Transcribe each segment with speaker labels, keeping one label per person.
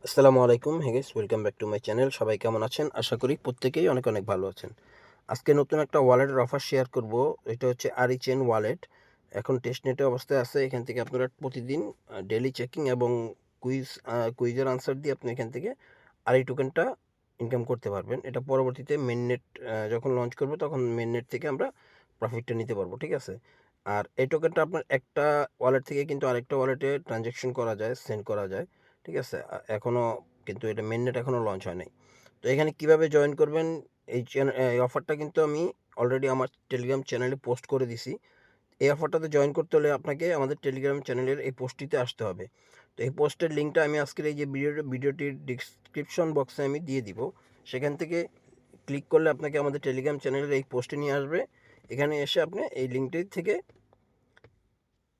Speaker 1: আসসালামু আলাইকুম। Hey guys, welcome back to my channel. সবাই কেমন আছেন? আশা করি প্রত্যেকেই অনেক অনেক ভালো আছেন। আজকে নতুন একটা ওয়ালেটের অফার শেয়ার করব। এটা হচ্ছে আরিচেন ওয়ালেট। এখন টেস্টনেটে অবস্থায় আছে। এখান থেকে আপনারা প্রতিদিন ডেইলি চেকিং এবং কুইজের আনসার দিয়ে আপনি এখান থেকে আরি টোকেনটা ইনকাম করতে পারবেন। এটা পরবর্তীতে মেইননেট যখন লঞ্চ করব তখন মেইননেট থেকে আমরা প্রফিটটা নিতে পারবো। ঠিক আছে? আর এই টোকেনটা আপনার একটা ওয়ালেট থেকে কিন্তু আরেকটা ওয়ালেটে ট্রানজ্যাকশন করা যায়, সেন্ড করা যায়। ঠিক আছে? এখনও কিন্তু এটা মেইননেট এখনও লঞ্চ হয় নাই। তো এখানে কিভাবে জয়েন করবেন, এই অফারটা কিন্তু আমি অলরেডি আমার টেলিগ্রাম চ্যানেলে পোস্ট করে দিছি। এই অফারটাতে জয়েন করতে হলে আপনাকে আমাদের টেলিগ্রাম চ্যানেলের এই পোস্টটিতে আসতে হবে। তো এই পোস্টের লিঙ্কটা আমি আজকের এই যে ভিডিওটির ডিসক্রিপশন বক্সে আমি দিয়ে দিব। সেখান থেকে ক্লিক করলে আপনাকে আমাদের টেলিগ্রাম চ্যানেলের এই পোস্টে নিয়ে আসবে। এখানে এসে আপনি এই লিঙ্কটি থেকে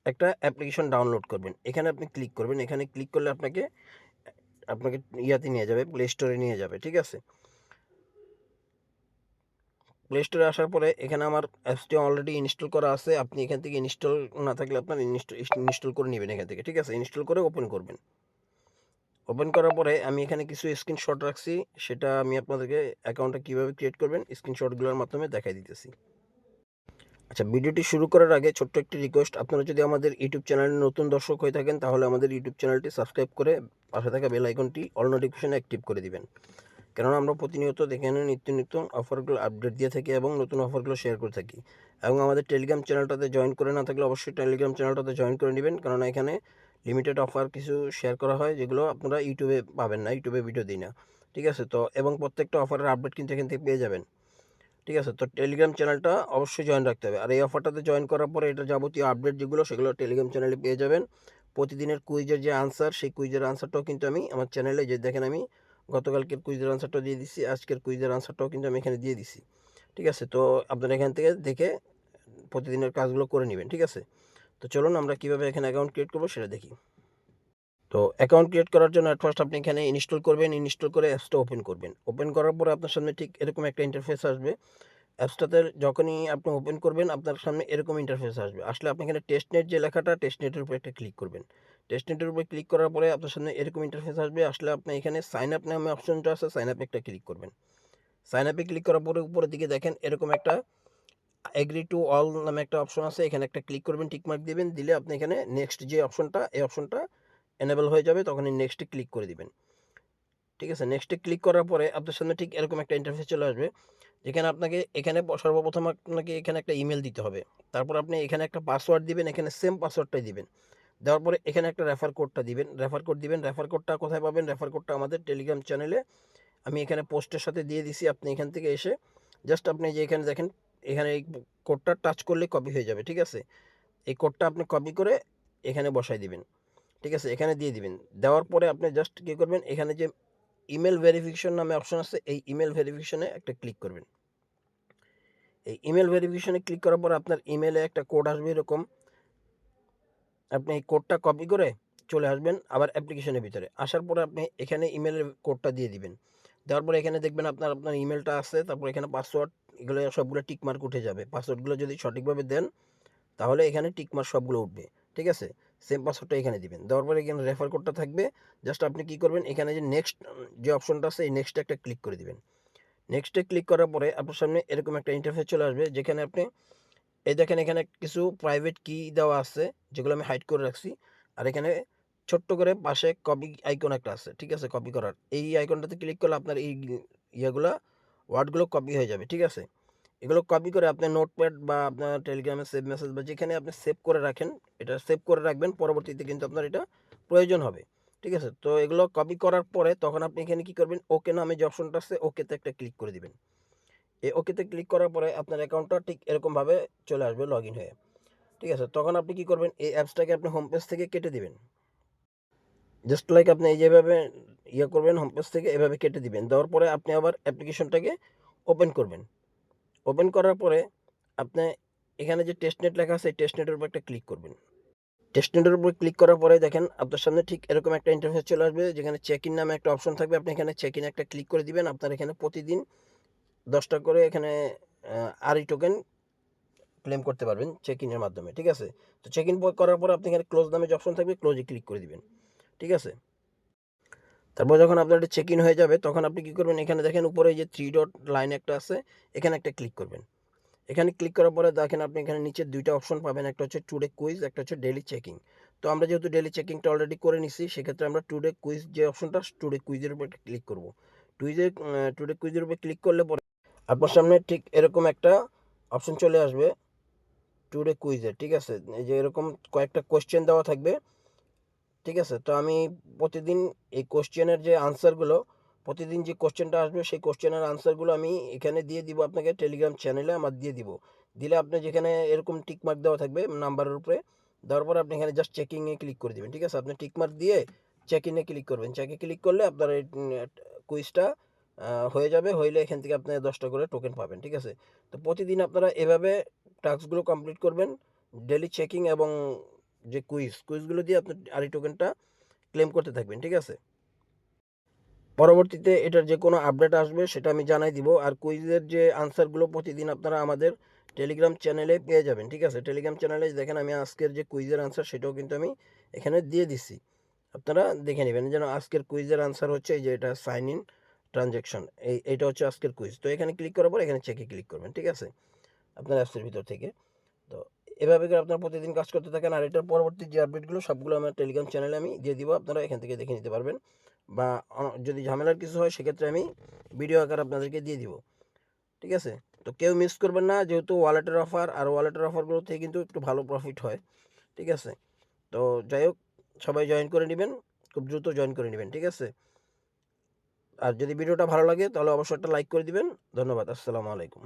Speaker 1: একটা অ্যাপ্লিকেশন ডাউনলোড করবেন। এখানে আপনি ক্লিক করবেন। এখানে ক্লিক করলে আপনাকে আপনাকে ইয়াতে নিয়ে যাবে, প্লে স্টোরে নিয়ে যাবে। ঠিক আছে? প্লে স্টোরে আসার পরে এখানে আমার অ্যাপসটি অলরেডি ইনস্টল করা আছে। আপনি এখান থেকে ইনস্টল না থাকলে আপনার ইনস্টল করে নেবেন এখান থেকে। ঠিক আছে? ইনস্টল করে ওপেন করবেন। ওপেন করার পরে আমি এখানে কিছু স্ক্রিনশট রাখছি। সেটা আমি আপনাদেরকে অ্যাকাউন্টটা কীভাবে ক্রিয়েট করবেন স্ক্রিনশটগুলোর মাধ্যমে দেখাই দিতেছি। আচ্ছা, ভিডিওটি শুরু করার আগে ছোট্ট একটি রিকোয়েস্ট, আপনারা যদি আমাদের ইউটিউব চ্যানেলে নতুন দর্শক হয়ে থাকেন তাহলে আমাদের ইউটিউব চ্যানেলটি সাবস্ক্রাইব করে পাশে থাকা বেল আইকনটি অল নোটিফিকেশন অ্যাক্টিভ করে দিবেন। কেননা আমরা প্রতিনিয়ত এখানে নিত্য নিত্য অফারগুলো আপডেট দিয়ে থাকি এবং নতুন অফারগুলো শেয়ার করে থাকি। এবং আমাদের টেলিগ্রাম চ্যানেলটাতে জয়েন করে না থাকলে অবশ্যই টেলিগ্রাম চ্যানেলটাতে জয়েন করে নেবেন, কেননা এখানে লিমিটেড অফার কিছু শেয়ার করা হয় যেগুলো আপনারা ইউটিউবে পাবেন না, ইউটিউবে ভিডিও দিই না। ঠিক আছে? তো এবং প্রত্যেকটা অফারের আপডেট কিন্তু এখান থেকে পেয়ে যাবেন। ঠিক আছে? তো টেলিগ্রাম চ্যানেলটা অবশ্যই জয়েন রাখতে হবে। আর এই অফারটাতে জয়েন করার পরে এটা যাবতীয় আপডেট যেগুলো সেগুলো টেলিগ্রাম চ্যানেলে পেয়ে যাবেন। প্রতিদিনের কুইজের যে আনসার, সেই কুইজের আনসারটাও কিন্তু আমি আমার চ্যানেলে, যে দেখেন আমি গতকালকের কুইজের আনসারটাও দিয়ে দিচ্ছি, আজকের কুইজের আনসারটাও কিন্তু আমি এখানে দিয়ে দিছি। ঠিক আছে? তো আপনারা এখান থেকে দেখে প্রতিদিনের কাজগুলো করে নেবেন। ঠিক আছে? তো চলুন আমরা কীভাবে এখানে অ্যাকাউন্ট ক্রিয়েট করবো সেটা দেখি। তো অ্যাকাউন্ট ক্রিয়েট করার জন্য এট ফার্স্ট আপনি এখানে ইনস্টল করবেন। ইনস্টল করে অ্যাপসটা ওপেন করবেন। ওপেন করার পরে আপনার সামনে ঠিক এরকম একটা ইন্টারফেস আসবে। অ্যাপসটাতে যখনই আপনি ওপেন করবেন আপনার সামনে এরকম ইন্টারফেস আসবে। আসলে আপনি এখানে টেস্টনেট যে লেখাটা, টেস্টনেটের উপর একটা ক্লিক করবেন। টেস্টনেটের উপর ক্লিক করার পরে আপনার সামনে এরকম ইন্টারফেস আসবে। আসলে আপনি এখানে সাইন আপ নামে অপশনটা আছে, সাইন আপে একটা ক্লিক করবেন। সাইন আপে ক্লিক করার পরে উপরের দিকে দেখেন এরকম একটা এগ্রি টু অল নামে একটা অপশন আছে। এখানে একটা ক্লিক করবেন, টিকমার্ক দিবেন। দিলে আপনি এখানে নেক্সট যে অপশনটা, এই অপশনটা এনেবল হয়ে যাবে। তখন এই নেক্সটে ক্লিক করে দিবেন। ঠিক আছে? নেক্সটে ক্লিক করার পরে আপনার সামনে ঠিক এরকম একটা ইন্টারফেস চলে আসবে। যেখানে আপনাকে এখানে সর্বপ্রথম আপনাকে এখানে একটা ইমেল দিতে হবে। তারপর আপনি এখানে একটা পাসওয়ার্ড দিবেন, এখানে সেম পাসওয়ার্ডটাই দিবেন। দেওয়ার পরে এখানে একটা রেফার কোডটা দিবেন। রেফার কোড দিবেন। রেফার কোডটা কোথায় পাবেন? রেফার কোডটা আমাদের টেলিগ্রাম চ্যানেলে আমি এখানে পোস্টের সাথে দিয়ে দিছি। আপনি এখান থেকে এসে জাস্ট আপনি যে এখানে দেখেন, এখানে এই কোডটা টাচ করলে কপি হয়ে যাবে। ঠিক আছে? এই কোডটা আপনি কপি করে এখানে বসায় দিবেন। ঠিক আছে? এখানে দিয়ে দিবেন। দেওয়ার পরে আপনি জাস্ট কী করবেন, এখানে যে ইমেল ভেরিফিকেশন নামে অপশন আছে, এই ইমেল ভেরিফিকেশনে একটা ক্লিক করবেন। এই ইমেল ভেরিফিকেশনে ক্লিক করার পর আপনার ইমেলে একটা কোড আসবে এরকম। আপনি এই কোডটা কপি করে চলে আসবেন আবার অ্যাপ্লিকেশনের ভিতরে। আসার পরে আপনি এখানে ইমেলের কোডটা দিয়ে দিবেন। দেওয়ার পরে এখানে দেখবেন আপনার ইমেলটা আছে, তারপর এখানে পাসওয়ার্ড, এগুলো সবগুলো টিকমার্ক উঠে যাবে। পাসওয়ার্ডগুলো যদি সঠিকভাবে দেন তাহলে এখানে টিকমার্ক সবগুলো উঠবে। ঠিক আছে? সেম পাসওয়ার্ডটা এখানে দিবেন। দেওয়ার পরে এখানে রেফার কোডটা থাকবে। জাস্ট আপনি কী করবেন, এখানে যে নেক্সট যে অপশনটা আছে এই নেক্সটে একটা ক্লিক করে দিবেন। নেক্সটে ক্লিক করার পরে আপনার সামনে এরকম একটা ইন্টারফেস চলে আসবে, যেখানে আপনি এই দেখেন এখানে কিছু প্রাইভেট কি দেওয়া আছে যেগুলো আমি হাইড করে রাখছি। আর এখানে ছোট্ট করে পাশে কপি আইকন একটা আছে। ঠিক আছে? কপি করার এই আইকনটাতে ক্লিক করলে আপনার এই ইয়েগুলা ওয়ার্ডগুলো কপি হয়ে যাবে। ঠিক আছে? এগুলো কপি করে আপনার নোটপ্যাড বা আপনার টেলিগ্রামে সেভ মেসেজ বা যেখানে আপনি সেভ করে রাখেন, এটা সেভ করে রাখবেন। পরবর্তীতে কিন্তু আপনার এটা প্রয়োজন হবে। ঠিক আছে? তো এগুলো কপি করার পরে তখন আপনি এখানে কী করবেন, ওকে নামে যে অপশনটা আছে ওকেতে একটা ক্লিক করে দিবেন। এই ওকেতে ক্লিক করার পরে আপনার অ্যাকাউন্টটা ঠিক এরকমভাবে চলে আসবে লগইন হয়ে। ঠিক আছে? তখন আপনি কী করবেন, এই অ্যাপসটাকে আপনি হোম পেজ থেকে কেটে দিবেন। জাস্ট লাইক আপনি এই যেভাবে করবেন, হোম পেজ থেকে এভাবে কেটে দিবেন। দেওয়ার পরে আপনি আবার অ্যাপ্লিকেশনটাকে ওপেন করবেন। ওপেন করার পরে আপনি এখানে যে টেস্টনেট লেখা আছে এই টেস্টনেটের উপর একটা ক্লিক করবেন। টেস্টনেটের উপর ক্লিক করার পরে দেখেন আপনার সামনে ঠিক এরকম একটা ইন্টারফেস চলে আসবে, যেখানে চেক ইন নামে একটা অপশন থাকবে। আপনি এখানে চেক ইনে একটা ক্লিক করে দিবেন। আপনার এখানে প্রতিদিন 10 টা করে এখানে আরই টোকেন ক্লেম করতে পারবেন চেক ইনের মাধ্যমে। ঠিক আছে? তো চেক ইন করার পরে আপনি এখানে ক্লোজ নামে যে অপশন থাকবে ক্লোজে ক্লিক করে দিবেন। ঠিক আছে? তারপর যখন আপনার এটা চেক ইন হয়ে যাবে তখন আপনি কী করবেন, এখানে দেখেন উপরে যে 3 ডট লাইন একটা আছে, এখানে একটা ক্লিক করবেন। এখানে ক্লিক করার পরে দেখেন আপনি এখানে নিচে 2টা অপশন পাবেন, একটা হচ্ছে টুডে কুইজ, একটা হচ্ছে ডেইলি চেকিং। তো আমরা যেহেতু ডেইলি চেকিংটা অলরেডি করে নিছি, সেক্ষেত্রে আমরা টুডে কুইজ যে অপশনটা, টুডে কুইজের উপর ক্লিক করব। টুডে কুইজের উপর ক্লিক করলে পরে আপনার সামনে ঠিক এরকম একটা অপশন চলে আসবে টুডে কুইজের, ঠিক আছে? এই যে এরকম কয়েকটা কোয়েশ্চেন দেওয়া থাকবে, ঠিক আছে? তো আমি প্রতিদিন এই কোয়েশ্চেনের যে আনসারগুলো, প্রতিদিন যে কোয়েশ্চেনটা আসবে সেই কোয়েশ্চেনের আনসারগুলো আমি এখানে দিয়ে দিব আপনাকে, টেলিগ্রাম চ্যানেলে আমার দিয়ে দিব। দিলে আপনি যেখানে এরকম টিক মার্ক দেওয়া থাকবে নাম্বারের উপরে, দেওয়ার পরে আপনি এখানে জাস্ট চেকিংয়ে ক্লিক করে দিবেন, ঠিক আছে? আপনি টিক মার্ক দিয়ে চেক-ইনে ক্লিক করবেন। চেকে ক্লিক করলে আপনার এই কুইজটা হয়ে যাবে। হইলে এখান থেকে আপনি 10টা করে টোকেন পাবেন, ঠিক আছে? তো প্রতিদিন আপনারা এভাবে টাস্কগুলো কমপ্লিট করবেন। ডেইলি চেকিং এবং যে কুইজগুলো দিয়ে আপনি আর এই টোকেনটা ক্লেম করতে থাকবেন, ঠিক আছে? পরবর্তীতে এটার যে কোনো আপডেট আসবে সেটা আমি জানাই দিব। আর কুইজের যে আনসারগুলো প্রতিদিন আপনারা আমাদের টেলিগ্রাম চ্যানেলে পেয়ে যাবেন, ঠিক আছে? টেলিগ্রাম চ্যানেলে দেখেন আমি আজকের যে কুইজের আনসার সেটাও কিন্তু আমি এখানে দিয়ে দিচ্ছি। আপনারা দেখে নেবেন যেন আজকের কুইজের আনসার হচ্ছে এই যে এটা সাইন ইন ট্রানজ্যাকশন, এইটা হচ্ছে আজকের কুইজ। তো এখানে ক্লিক করার পর এখানে চেকে ক্লিক করবেন, ঠিক আছে? আপনার অ্যাপসের ভিতর থেকে। তো এভাবে করে আপনারা প্রতিদিন কাজ করতে থাকেন। আর এটার পরবর্তী যে আপডেটগুলো সবগুলো আমার টেলিগ্রাম চ্যানেলে আমি দিয়ে দিব, আপনারা এখান থেকে দেখে নিতে পারবেন। বা যদি ঝামেলার কিছু হয় সেক্ষেত্রে আমি ভিডিও আকারে আপনাদেরকে দিয়ে দিব, ঠিক আছে? তো কেউ মিস করবেন না, যেহেতু ওয়ালেটের অফার, আর ওয়ালেটের অফারগুলো থেকে কিন্তু একটু ভালো প্রফিট হয়, ঠিক আছে? তো যাই হোক, সবাই জয়েন করে নেবেন, খুব দ্রুত জয়েন করে নেবেন, ঠিক আছে? আর যদি ভিডিওটা ভালো লাগে তাহলে অবশ্যই একটা লাইক করে দিবেন। ধন্যবাদ। আসসালামু আলাইকুম।